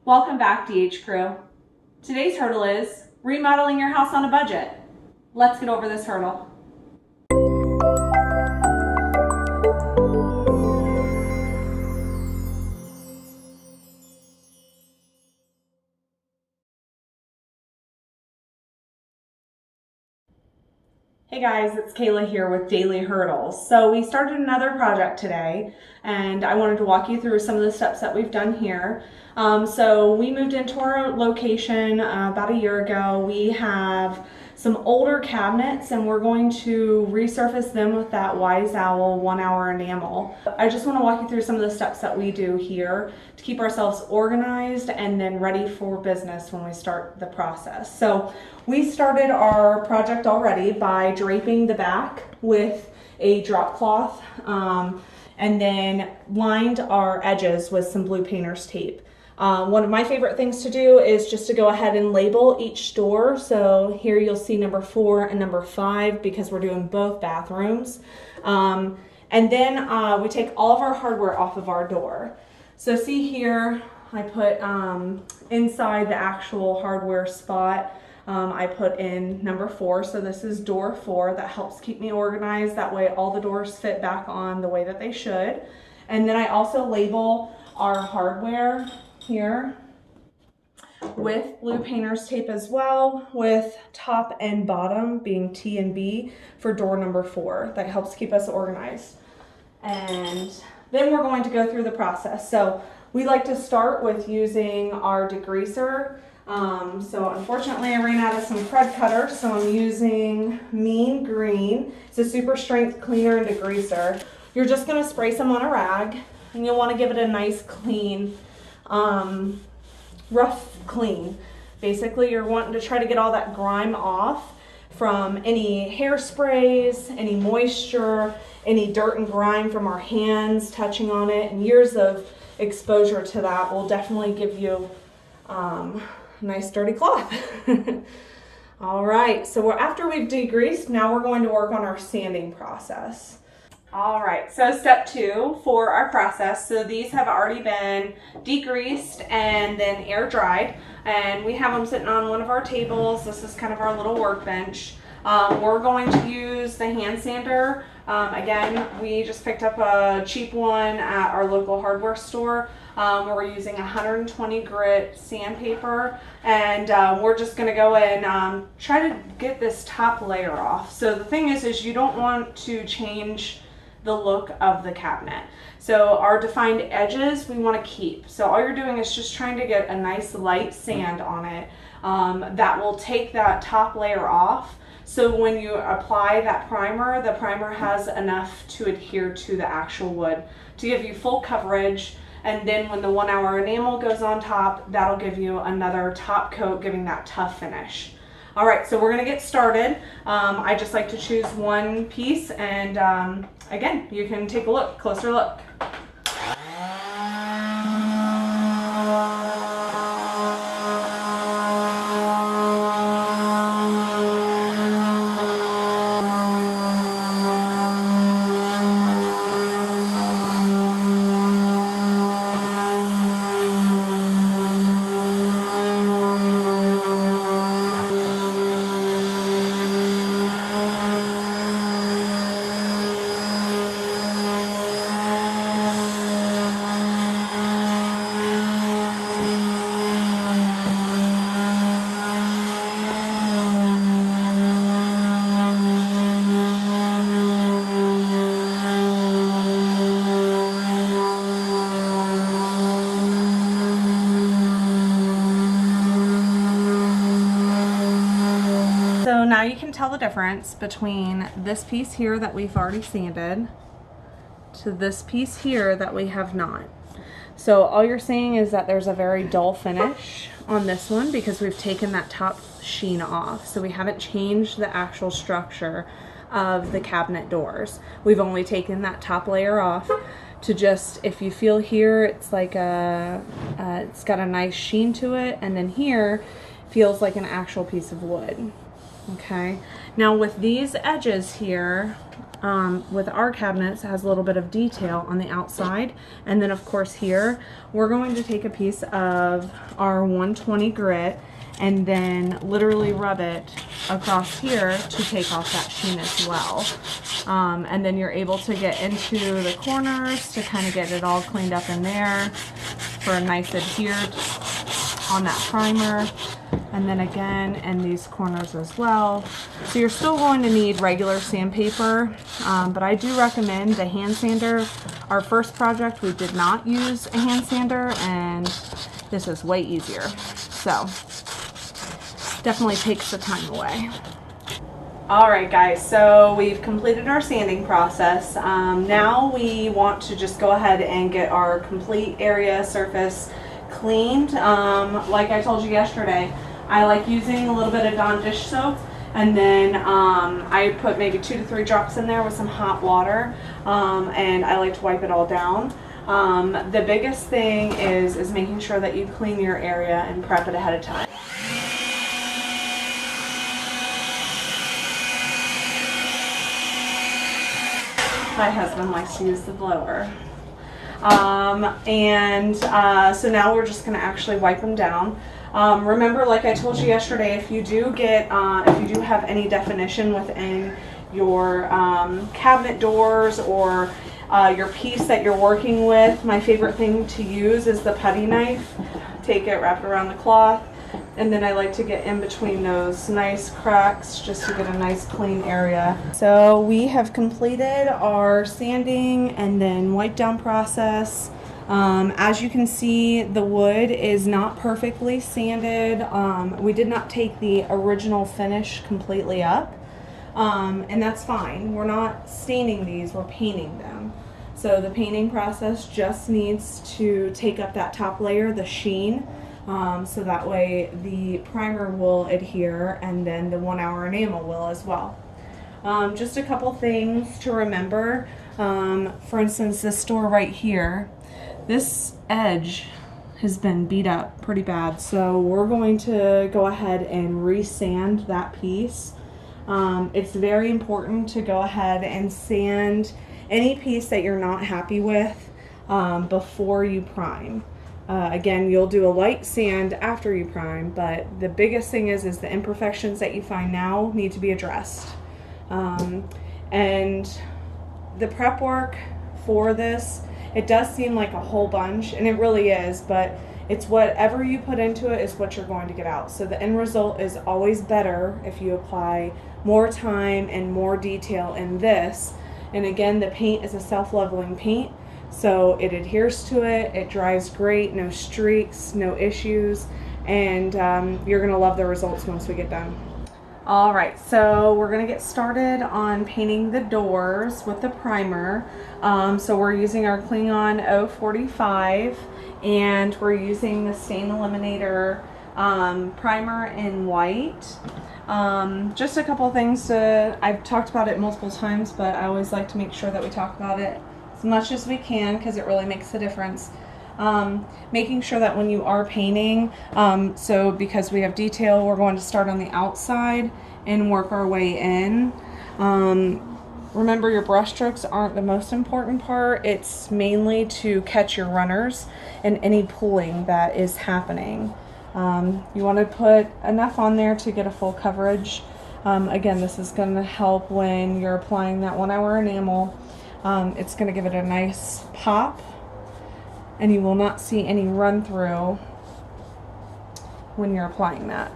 Welcome back, DH Crew. Today's hurdle is remodeling your house on a budget. Let's get over this hurdle. Hey guys, it's Kayla here with Daily Hurdles. So we started another project today and I wanted to walk you through some of the steps that we've done here. So we moved into our location about a year ago. We have some older cabinets and we're going to resurface them with that Wise Owl 1 hour enamel. I just want to walk you through some of the steps that we do here to keep ourselves organized and then ready for business when we start the process. So we started our project already by draping the back with a drop cloth and then lined our edges with some blue painter's tape. One of my favorite things to do is just to go ahead and label each door. So here you'll see number 4 and number 5 because we're doing both bathrooms. And then we take all of our hardware off of our door. So see here, I put inside the actual hardware spot, I put in number 4. So this is door 4. That helps keep me organized. That way all the doors fit back on the way that they should. And then I also label our hardware here with blue painter's tape as well, with top and bottom being T and B for door number 4. That helps keep us organized. And then we're going to go through the process. So we like to start with using our degreaser. So unfortunately I ran out of some crud cutter, so I'm using Mean Green. It's a super strength cleaner and degreaser. You're just going to spray some on a rag and you'll want to give it a nice clean rough clean. Basically you're wanting to try to get all that grime off from any hairsprays, any moisture, any dirt and grime from our hands touching on it, and years of exposure to that will definitely give you nice dirty cloth. All right, so after we've degreased, now we're going to work on our sanding process. All right, so step 2 for our process. So these have already been degreased and then air dried, and we have them sitting on one of our tables. This is kind of our little workbench. We're going to use the hand sander. Again, we just picked up a cheap one at our local hardware store. We're using 120 grit sandpaper, and we're just going to go and try to get this top layer off. So the thing is you don't want to change the look of the cabinet. So our defined edges we want to keep. So all you're doing is just trying to get a nice light sand on it that will take that top layer off. So when you apply that primer, the primer has enough to adhere to the actual wood to give you full coverage. And then when the 1 hour enamel goes on top, that'll give you another top coat, giving that tough finish. All right, so we're gonna get started. I just like to choose one piece, and again, you can take a look, closer look. So now you can tell the difference between this piece here that we've already sanded to this piece here that we have not. So all you're seeing is that there's a very dull finish on this one because we've taken that top sheen off. So we haven't changed the actual structure of the cabinet doors. We've only taken that top layer off to just, if you feel here, it's like it's got a nice sheen to it, and then here feels like an actual piece of wood. Okay, now with these edges here, with our cabinets, it has a little bit of detail on the outside, and then of course here we're going to take a piece of our 120 grit and then literally rub it across here to take off that sheen as well. And then you're able to get into the corners to kind of get it all cleaned up in there for a nice adhered on that primer. And then again in these corners as well. So you're still going to need regular sandpaper, but I do recommend the hand sander. Our first project we did not use a hand sander, and this is way easier. So definitely takes the time away. All right guys, so we've completed our sanding process. Now we want to just go ahead and get our complete area surface cleaned. Like I told you yesterday, I like using a little bit of Dawn dish soap, and then I put maybe 2 to 3 drops in there with some hot water, and I like to wipe it all down. The biggest thing is making sure that you clean your area and prep it ahead of time. My husband likes to use the blower. So now we're just going to actually wipe them down. Remember, like I told you yesterday, if you do have any definition within your cabinet doors or your piece that you're working with, my favorite thing to use is the putty knife. Take it, wrap it around the cloth, and then I like to get in between those nice cracks just to get a nice clean area. So we have completed our sanding and then wipe down process. As you can see, the wood is not perfectly sanded. We did not take the original finish completely up, and that's fine. We're not staining these, we're painting them. So the painting process just needs to take up that top layer, the sheen, so that way the primer will adhere, and then the 1 hour enamel will as well. Just a couple things to remember. For instance, this door right here, this edge has been beat up pretty bad, so we're going to go ahead and resand that piece. It's very important to go ahead and sand any piece that you're not happy with before you prime. Again, you'll do a light sand after you prime, but the biggest thing is the imperfections that you find now need to be addressed. And the prep work for this, it does seem like a whole bunch, and it really is, but it's whatever you put into it is what you're going to get out. So the end result is always better if you apply more time and more detail in this. And again, the paint is a self-leveling paint, so it adheres to it, it dries great, no streaks, no issues, and you're gonna love the results once we get done. All right, so we're gonna get started on painting the doors with the primer. So we're using our Klingon 045, and we're using the Stain Eliminator primer in white. Just a couple things I've talked about it multiple times, but I always like to make sure that we talk about it as much as we can because it really makes a difference. Making sure that when you are painting, so because we have detail, we're going to start on the outside and work our way in. Remember, your brush strokes aren't the most important part. It's mainly to catch your runners and any pulling that is happening. You want to put enough on there to get a full coverage. Again, this is going to help when you're applying that 1 hour enamel. It's going to give it a nice pop, and you will not see any run through when you're applying that.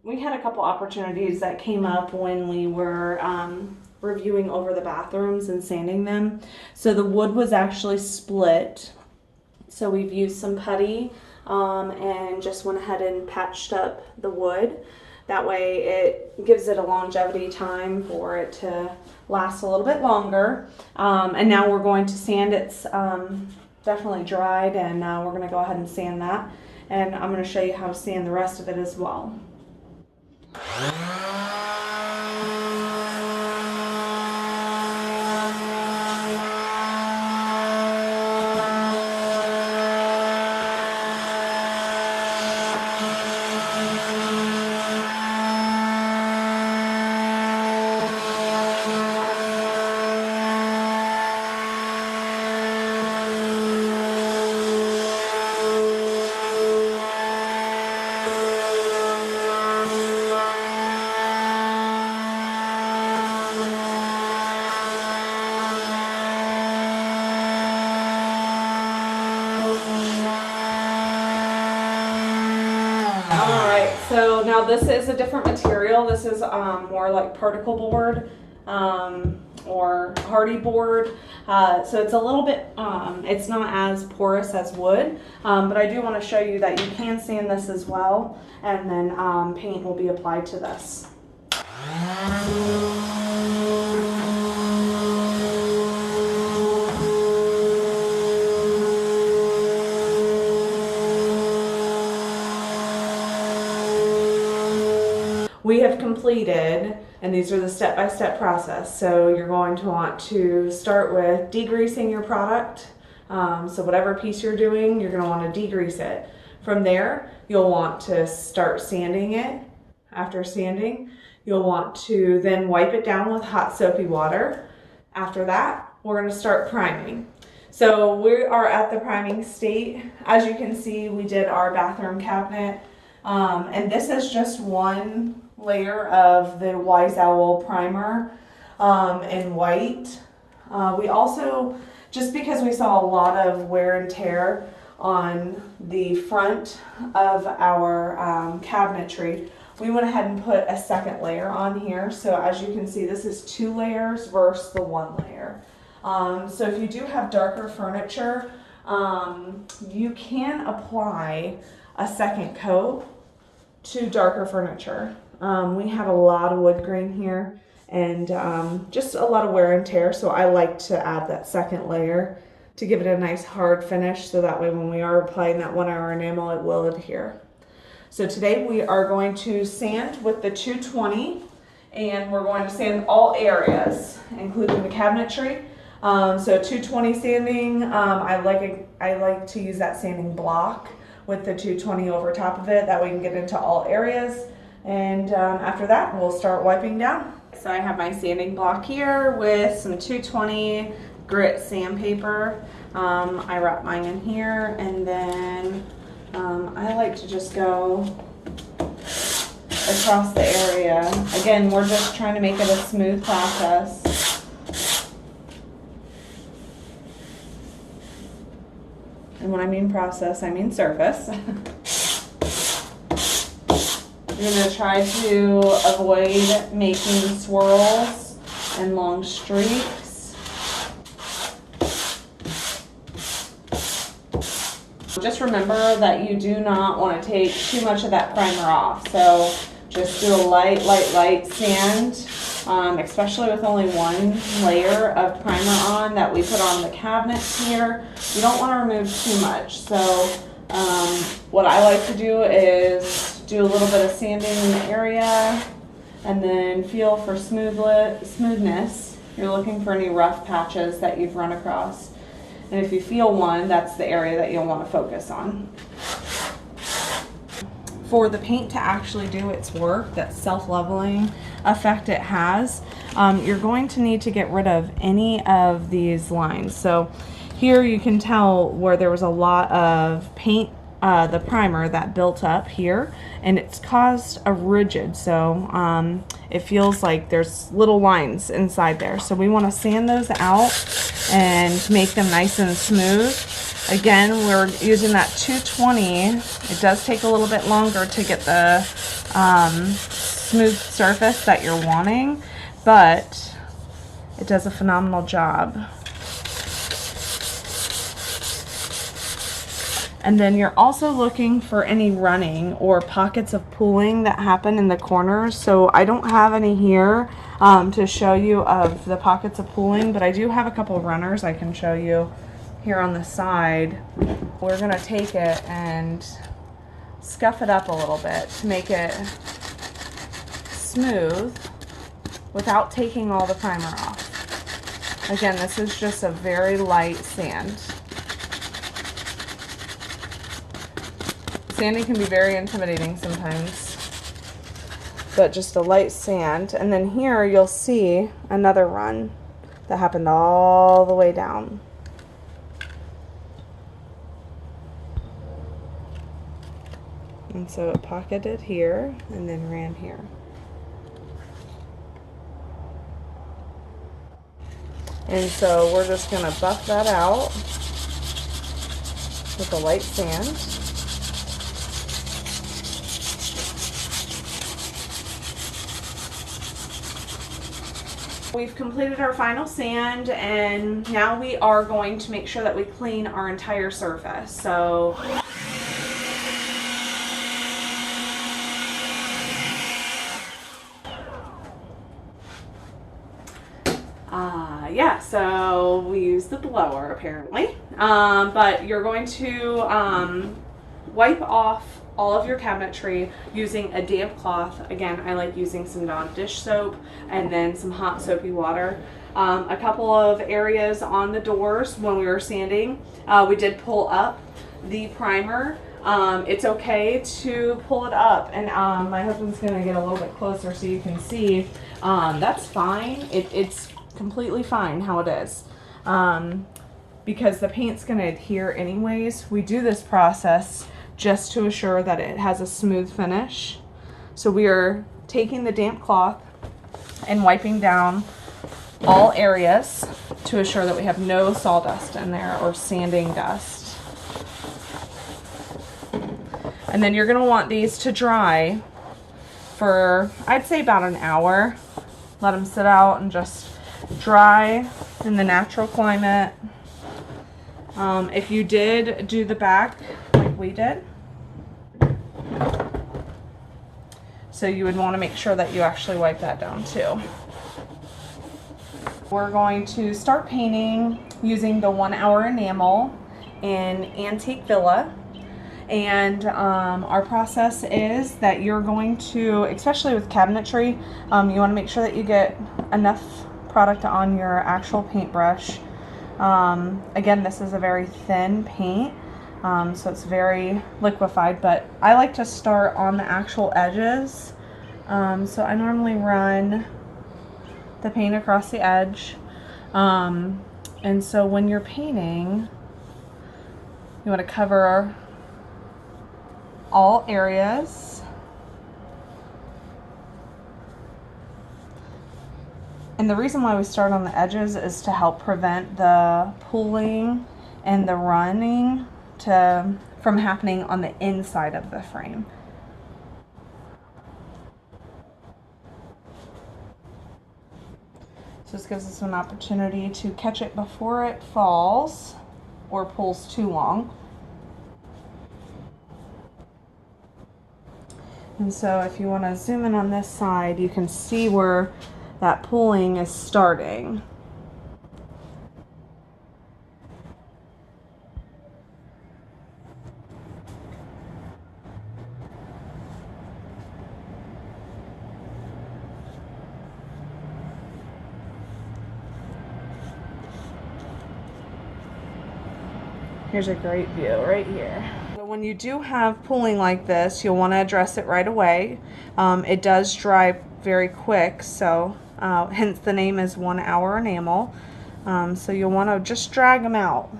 We had a couple opportunities that came up when we were reviewing over the bathrooms and sanding them. So the wood was actually split. So we've used some putty and just went ahead and patched up the wood. That way it gives it a longevity time for it to last a little bit longer. And now we're going to sand. It's definitely dried, and we're going to go ahead and sand that. And I'm going to show you how to sand the rest of it as well. So now this is a different material. This is more like particle board or hardy board. So it's a little bit, it's not as porous as wood, but I do want to show you that you can sand this as well, and then paint will be applied to this. We have completed, and these are the step-by-step process. So you're going to want to start with degreasing your product. So whatever piece you're doing, you're going to want to degrease it. From there, you'll want to start sanding it. After sanding, you'll want to then wipe it down with hot soapy water. After that, we're going to start priming. So we are at the priming state. As you can see, we did our bathroom cabinet. And this is just one layer of the Wise Owl primer in white. We also, just because we saw a lot of wear and tear on the front of our cabinetry, we went ahead and put a second layer on here. So as you can see, this is 2 layers versus the 1 layer. So if you do have darker furniture, you can apply a second coat to darker furniture. We have a lot of wood grain here and just a lot of wear and tear, so I like to add that second layer to give it a nice hard finish, so that way when we are applying that 1-hour enamel, it will adhere. So today we are going to sand with the 220, and we're going to sand all areas, including the cabinetry. So 220 sanding, I like to use that sanding block with the 220 over top of it. That way we can get into all areas. And after that, we'll start wiping down. So I have my sanding block here with some 220 grit sandpaper. I wrap mine in here, and then I like to just go across the area. Again, we're just trying to make it a smooth process. And when I mean process, I mean surface. You're going to try to avoid making swirls and long streaks. Just remember that you do not want to take too much of that primer off. So just do a light sand, especially with only 1 layer of primer on that we put on the cabinets here. You don't want to remove too much. So what I like to do is do a little bit of sanding in the area and then feel for smoothness. You're looking for any rough patches that you've run across. And if you feel one, that's the area that you'll want to focus on. For the paint to actually do its work, that self-leveling effect it has, you're going to need to get rid of any of these lines. So here you can tell where there was a lot of paint, the primer that built up here, and it's caused a ridge, so it feels like there's little lines inside there. So we want to sand those out and make them nice and smooth. Again, we're using that 220. It does take a little bit longer to get the smooth surface that you're wanting, but it does a phenomenal job. And then you're also looking for any running or pockets of pooling that happen in the corners. So I don't have any here to show you of the pockets of pooling, but I do have a couple of runners I can show you here on the side. We're going to take it and scuff it up a little bit to make it smooth without taking all the primer off. Again, this is just a very light sand. Sanding can be very intimidating sometimes, but just a light sand. And then here you'll see another run that happened all the way down. And so it pocketed here and then ran here. And so we're just going to buff that out with a light sand. We've completed our final sand, and now we are going to make sure that we clean our entire surface. So yeah, so we use the blower apparently, but you're going to wipe off all of your cabinetry using a damp cloth. Again, I like using some Dawn dish soap and then some hot soapy water. A couple of areas on the doors when we were sanding, we did pull up the primer. It's okay to pull it up, and my husband's gonna get a little bit closer so you can see. That's fine. It's completely fine how it is, because the paint's gonna adhere anyways. We do this process just to assure that it has a smooth finish. So we are taking the damp cloth and wiping down all areas to assure that we have no sawdust in there or sanding dust. And then you're going to want these to dry for, I'd say, about an hour. Let them sit out and just dry in the natural climate. If you did do the back like we did, so you would want to make sure that you actually wipe that down too. We're going to start painting using the 1 hour enamel in Antique Villa. And our process is that you're going to, especially with cabinetry, you want to make sure that you get enough product on your actual paintbrush. Again, this is a very thin paint, so it's very liquefied, but I like to start on the actual edges. So I normally run the paint across the edge. And so when you're painting, you want to cover all areas. And the reason why we start on the edges is to help prevent the pooling and the running from happening on the inside of the frame. So this gives us an opportunity to catch it before it falls or pulls too long. And so if you want to zoom in on this side, you can see where that pooling is starting. Here's a great view right here. So when you do have pooling like this, you'll want to address it right away. It does dry very quick, so hence the name is 1 hour enamel. So you'll want to just drag them out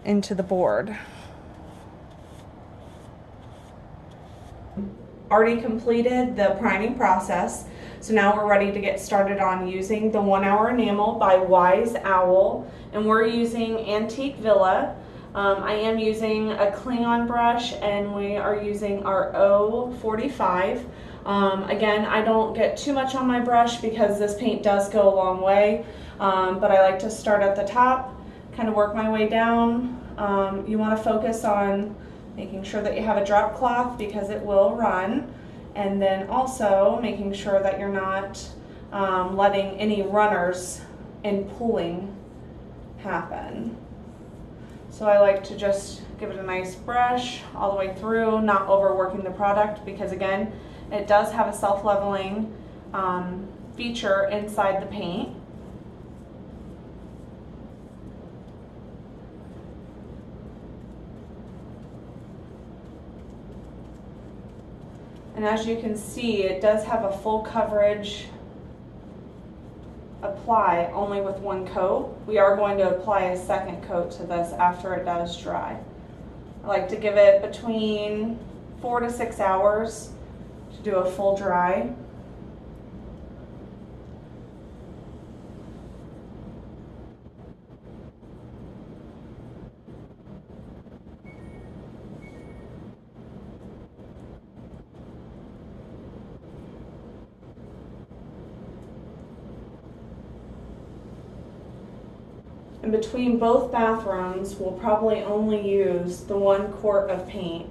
into the board. Already completed the priming process, so now we're ready to get started on using the 1 hour enamel by Wise Owl, and we're using Antique Villa. I am using a Klingon brush, and we are using our O45. Again, I don't get too much on my brush because this paint does go a long way, but I like to start at the top, kind of work my way down. You want to focus on making sure that you have a drop cloth because it will run, and then also making sure that you're not letting any runners and pulling happen. So I like to just give it a nice brush all the way through, not overworking the product, because again, it does have a self-leveling feature inside the paint. And as you can see, it does have a full coverage apply only with one coat. We are going to apply a second coat to this after it does dry. I like to give it between 4 to 6 hours to do a full dry. And between both bathrooms, we'll probably only use the 1 quart of paint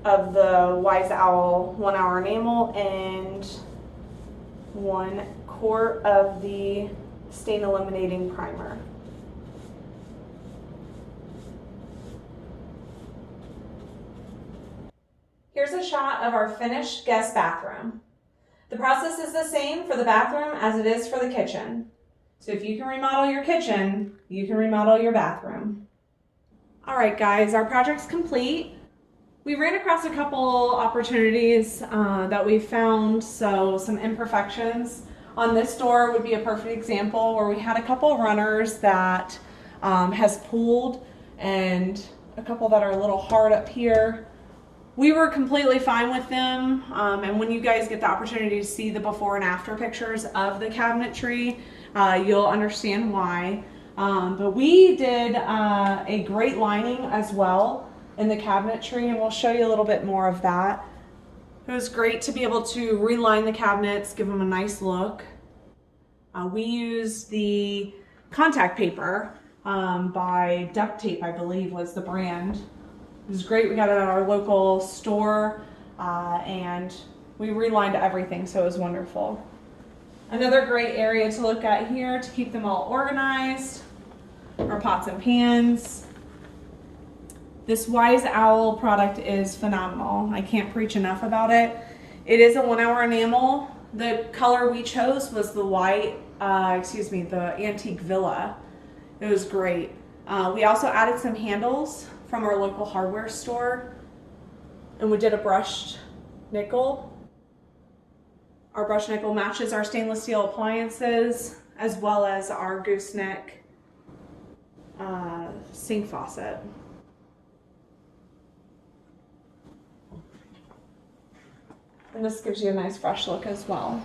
of the Wise Owl 1 hour enamel and 1 quart of the stain eliminating primer. Here's a shot of our finished guest bathroom. The process is the same for the bathroom as it is for the kitchen. So if you can remodel your kitchen, you can remodel your bathroom. All right, guys, our project's complete. We ran across a couple opportunities that we found, so some imperfections. On this door would be a perfect example where we had a couple runners that has pulled and a couple that are a little hard up here. We were completely fine with them, and when you guys get the opportunity to see the before and after pictures of the cabinetry, you'll understand why. But we did a great lining as well in the cabinetry, and we'll show you a little bit more of that. It was great to be able to reline the cabinets, give them a nice look. We used the contact paper by Duct Tape, I believe was the brand. It was great. We got it at our local store, and we relined everything, so it was wonderful. Another great area to look at here to keep them all organized are pots and pans. This Wise Owl product is phenomenal. I can't preach enough about it. It is a 1 hour enamel. The color we chose was the white, the antique villa. It was great. We also added some handles from our local hardware store, and we did a brushed nickel. Our brushed nickel matches our stainless steel appliances as well as our gooseneck sink faucet. And this gives you a nice fresh look as well.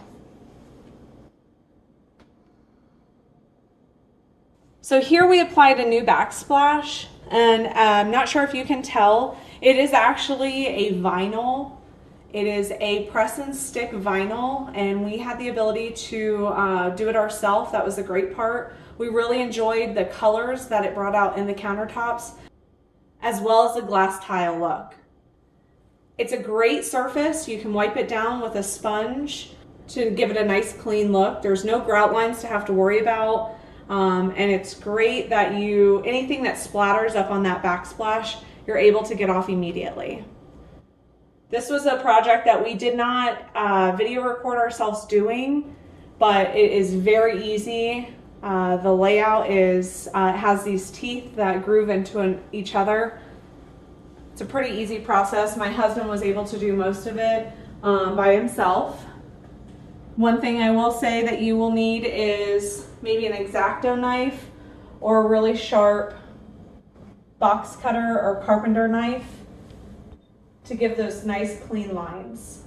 So here we applied a new backsplash, and I'm not sure if you can tell, it is actually a vinyl. It is a press and stick vinyl, and we had the ability to do it ourselves. That was the great part. We really enjoyed the colors that it brought out in the countertops, as well as the glass tile look. It's a great surface. You can wipe it down with a sponge to give it a nice clean look. There's no grout lines to have to worry about. And it's great that anything that splatters up on that backsplash, you're able to get off immediately. This was a project that we did not video record ourselves doing, but it is very easy. The layout is, it has these teeth that groove into each other. It's a pretty easy process. My husband was able to do most of it by himself. One thing I will say that you will need is maybe an X-Acto knife or a really sharp box cutter or carpenter knife to give those nice clean lines.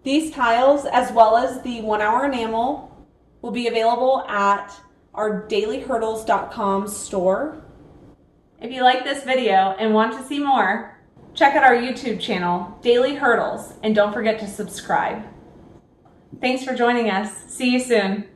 These tiles, as well as the 1 hour enamel, will be available at our dailyhurdles.com store. If you like this video and want to see more, check out our YouTube channel, Daily Hurdles, and don't forget to subscribe. Thanks for joining us. See you soon.